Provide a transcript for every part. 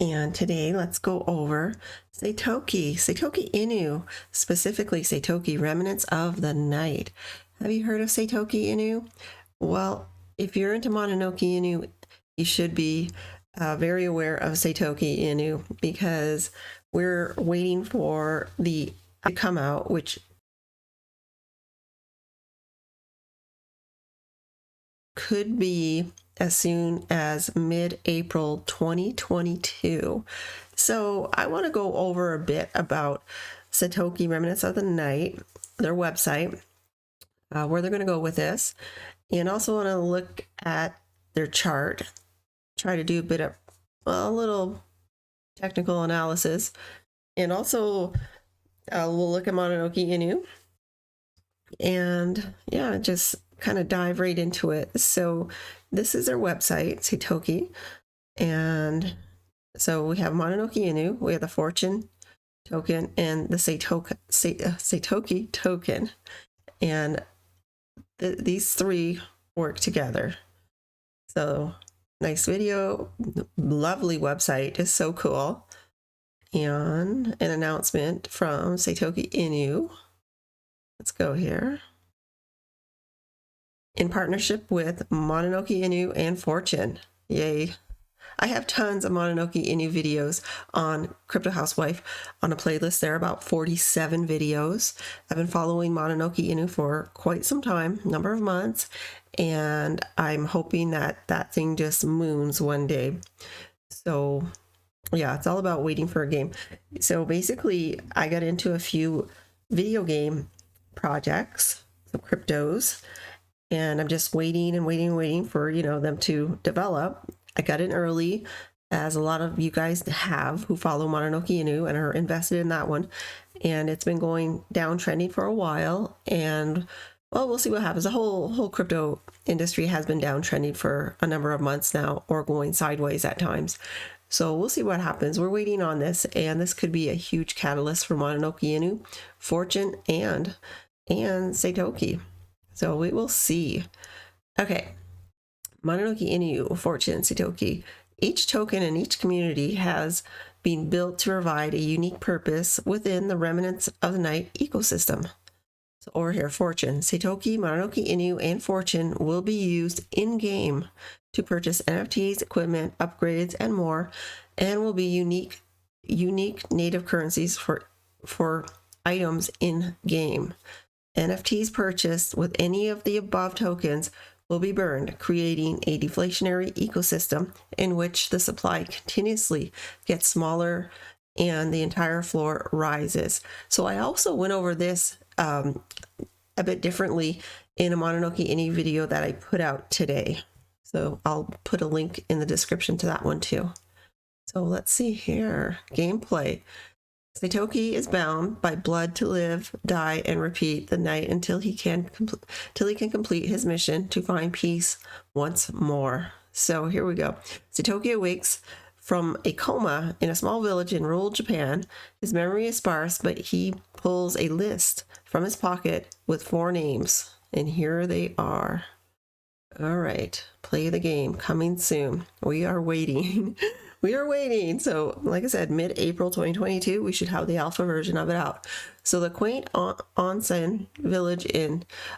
And today let's go over Saitoki Inu, specifically Saitoki Remnants of the Night. Have you heard of Saitoki Inu? Well, if you're into Mononoke Inu, you should be very aware of Saitoki Inu because we're waiting for the to come out, which could be as soon as mid-April 2022. So I want to go over a bit about Saitoki Remnants of the Night, their website, where they're going to go with this, and also want to look at their chart, try to do a bit of a little technical analysis, and also we'll look at Mononoke Inu, and yeah, just kind of dive right into it. So this is their website, Saitoki, and so we have Mononoke Inu, we have the fortune token, and the Saitoki token, and these three work together. So nice video, lovely website, is so cool, and an announcement from Saitoki Inu. Let's go here. In partnership with Mononoke Inu and Fortune. Yay. I have tons of Mononoke Inu videos on Crypto Housewife on a playlist. There are about 47 videos. I've been following Mononoke Inu for quite some time, number of months, and I'm hoping that that thing just moons one day. So yeah, it's all about waiting for a game. So basically, I got into a few video game projects, some cryptos, and I'm just waiting and waiting for, them to develop. I got in early, as a lot of you guys have who follow Mononoke Inu and are invested in that one. And it's been going downtrending for a while. And well, we'll see what happens. The whole crypto industry has been downtrending for a number of months now, or going sideways at times. So we'll see what happens. We're waiting on this, and this could be a huge catalyst for Mononoke Inu, Fortune, and Saitoki. So we will see. Okay, Mononoke Inu, Fortune, Saitoki. Each token in each community has been built to provide a unique purpose within the Remnants of the Night ecosystem. So over here, Fortune, Saitoki, Mononoke Inu, and Fortune will be used in-game to purchase NFTs, equipment, upgrades, and more, and will be unique native currencies for items in-game. NFTs purchased with any of the above tokens will be burned, creating a deflationary ecosystem in which the supply continuously gets smaller and the entire floor rises. So I also went over this a bit differently in a Mononoke Inu video that I put out today. So I'll put a link in the description to that one too. So let's see here. Gameplay. Saitoki is bound by blood to live, die, and repeat the night until he can complete his mission to find peace once more. So here we go. Saitoki awakes from a coma in a small village in rural Japan. His memory is sparse, but he pulls a list from his pocket with 4 names, and here they are. All right, play the game, coming soon. We are waiting. We are waiting. So like I said, mid-April 2022, we should have the alpha version of it out. So the quaint onsen village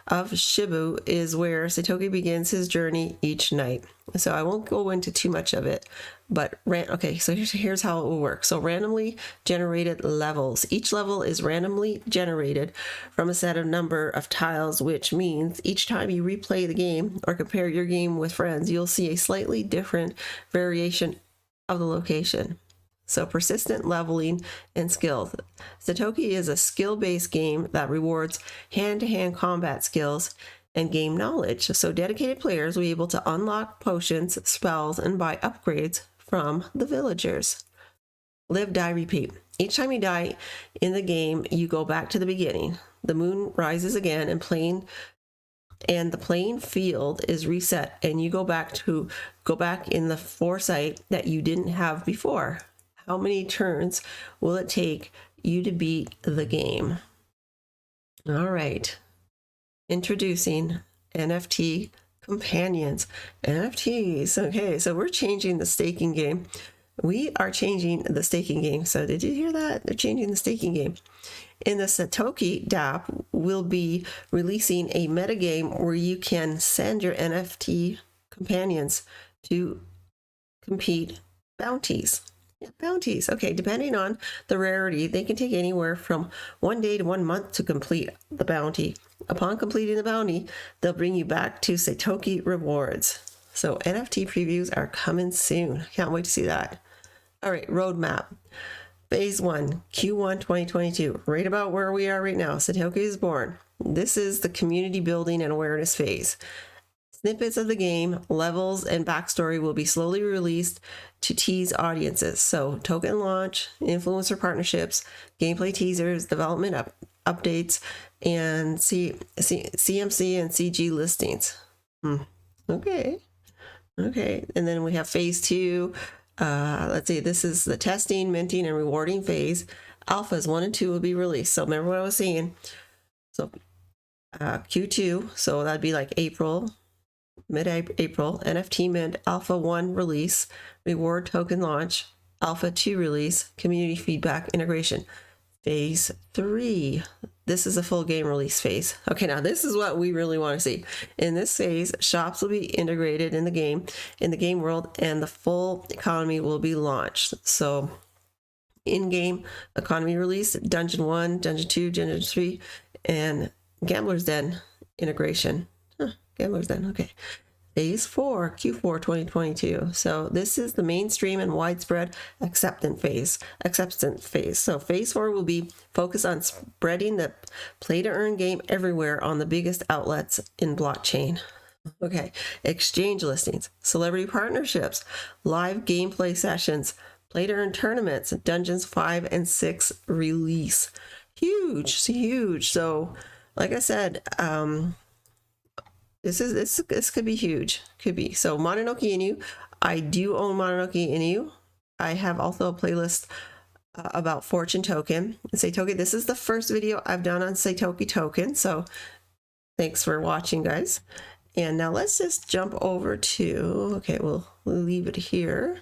of Shibu is where Saitoki begins his journey each night. So I won't go into too much of it, but okay, so here's how it will work. So randomly generated levels. Each level is randomly generated from a set of number of tiles, which means each time you replay the game or compare your game with friends, you'll see a slightly different variation of the location. So persistent leveling and skills. Saitoki is a skill-based game that rewards hand-to-hand combat skills and game knowledge. So dedicated players will be able to unlock potions, spells, and buy upgrades from the villagers. Live, die, repeat. Each time you die in the game, you go back to the beginning. The moon rises again and the playing field is reset, and you go back in the foresight that you didn't have before. How many turns will it take you to beat the game? All right. Introducing NFT companions. NFTs. Okay, so we're changing the staking game we are changing the staking game. So did you hear that? They're changing the staking game. In the Saitoki DApp, we'll be releasing a metagame where you can send your NFT companions to compete bounties. Yeah, bounties. Okay, depending on the rarity, they can take anywhere from 1 day to 1 month to complete the bounty. Upon completing the bounty, they'll bring you back to Saitoki rewards. So NFT previews are coming soon. Can't wait to see that. All right, roadmap. Phase 1, Q1 2022, right about where we are right now. Saitoki is born. This is the community building and awareness phase. Snippets of the game, levels, and backstory will be slowly released to tease audiences. So token launch, influencer partnerships, gameplay teasers, development updates, and CMC and CG listings. Okay. And then we have phase 2. Let's see, this is the testing, minting, and rewarding phase. Alphas 1 and 2 will be released. So remember what I was saying. So Q2, so that'd be like April, mid-April, NFT mint, Alpha 1 release, reward token launch, Alpha 2 release, community feedback integration. Phase 3. This is a full game release phase. Okay, now this is what we really want to see. In this phase, shops will be integrated in the game world, and the full economy will be launched. So in-game economy release, Dungeon 1, Dungeon 2, Dungeon 3, and Gambler's Den integration. Gambler's Den, okay. Phase 4, Q4 2022. So this is the mainstream and widespread acceptance phase. So phase 4 will be focused on spreading the play-to-earn game everywhere on the biggest outlets in blockchain. Okay, exchange listings, celebrity partnerships, live gameplay sessions, play-to-earn tournaments, Dungeons 5 and 6 release. Huge. So, like I said, this could be huge. Could be. So Mononoke Inu, I do own Mononoke Inu. I have also a playlist about Fortune Token. Saitoki, this is the first video I've done on Saitoki Token. So thanks for watching, guys. And now let's just jump over to, okay, we'll leave it here.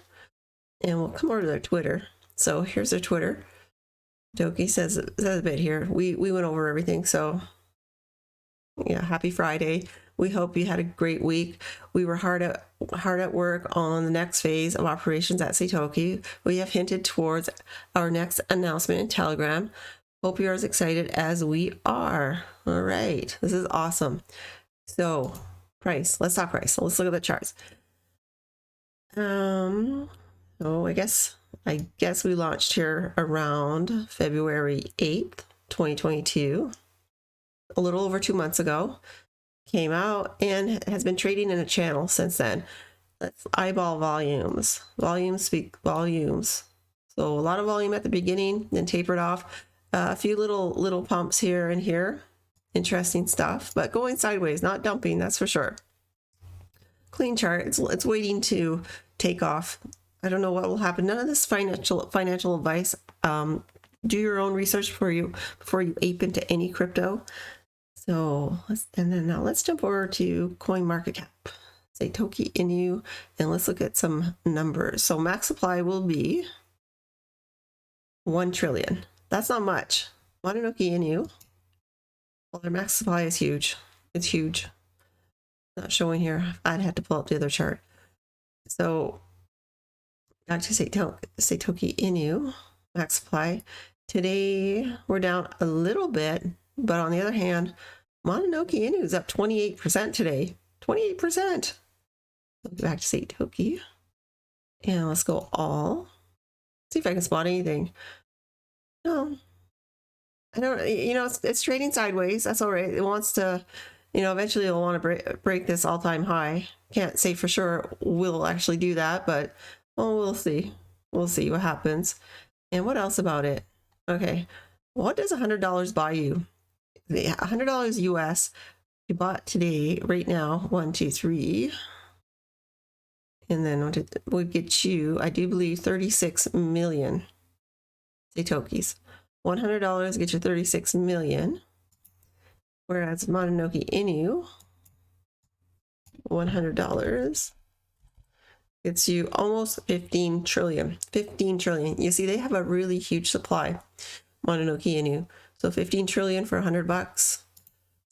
And we'll come over to their Twitter. So here's their Twitter. Saitoki says a bit here. We went over everything. So yeah, happy Friday. We hope you had a great week. We were hard at work on the next phase of operations at Saitoki. We have hinted towards our next announcement in Telegram. Hope you're as excited as we are. All right, this is awesome. So price, let's talk price. Let's look at the charts. So I guess we launched here around February 8th, 2022, a little over 2 months ago. Came out and has been trading in a channel since then. Let's eyeball volumes. Volumes speak volumes. So a lot of volume at the beginning, then tapered off. A few little pumps here and here. Interesting stuff, but going sideways, not dumping, that's for sure. Clean chart. It's waiting to take off. I don't know what will happen. None of this financial advice. Do your own research before you ape into any crypto. So let's jump over to CoinMarketCap, Saitoki Inu, and let's look at some numbers. So max supply will be 1 trillion. That's not much. Mononoke Inu, well, their max supply is huge. It's huge. Not showing here. I'd have to pull up the other chart. So back to Saitoki Inu, max supply. Today we're down a little bit. But on the other hand, Mononoke Inu is up 28% today. 28%. Back to Saitoki. And let's go all. See if I can spot anything. No. I don't, it's trading sideways. That's all right. It wants to, eventually it'll want to break this all-time high. Can't say for sure we'll actually do that, but we'll see. We'll see what happens. And what else about it? Okay. What does $100 buy you? $100 US you bought today, right now, 1, 2, 3, and then would get you, I do believe, 36 million Saitokis. $100 get you 36 million, whereas Mononoke Inu, $100 Gets you almost 15 trillion. 15 trillion. You see, they have a really huge supply, Mononoke Inu. So 15 trillion for $100.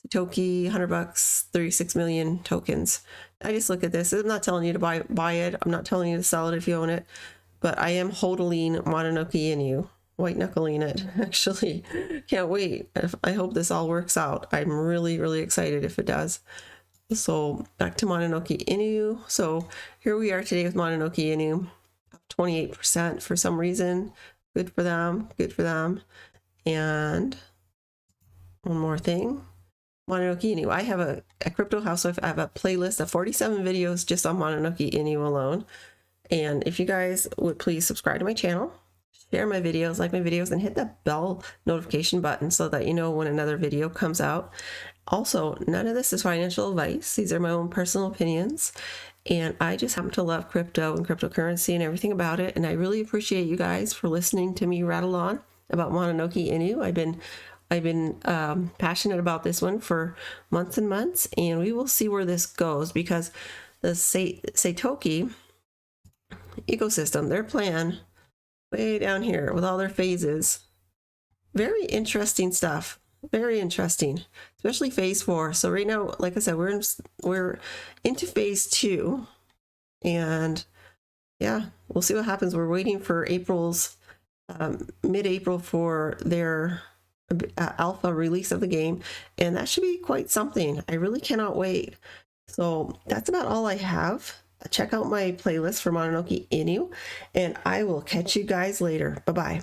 Saitoki, $100, 36 million tokens. I just look at this. I'm not telling you to buy it. I'm not telling you to sell it if you own it. But I am hodling Mononoke Inu. White knuckling it, actually. Can't wait. I hope this all works out. I'm really, really excited if it does. So back to Mononoke Inu. So here we are today with Mononoke Inu, up 28% for some reason. Good for them. Good for them. And one more thing. Mononoke Inu. I have a Crypto Housewife. I have a playlist of 47 videos just on Mononoke Inu alone. And if you guys would please subscribe to my channel, share my videos, like my videos, and hit the bell notification button so that you know when another video comes out. Also, none of this is financial advice. These are my own personal opinions. And I just happen to love crypto and cryptocurrency and everything about it. And I really appreciate you guys for listening to me rattle on about Mononoke Inu. I've been passionate about this one for months and months, and we will see where this goes because the Saitoki ecosystem, their plan way down here with all their phases, very interesting stuff. Very interesting, especially phase 4. So right now, like I said, we're into phase 2, and yeah, we'll see what happens. We're waiting for April's mid-April for their alpha release of the game, and that should be quite something. I really cannot wait. So that's about all I have. Check out my playlist for Mononoke Inu, and I will catch you guys later. Bye-bye.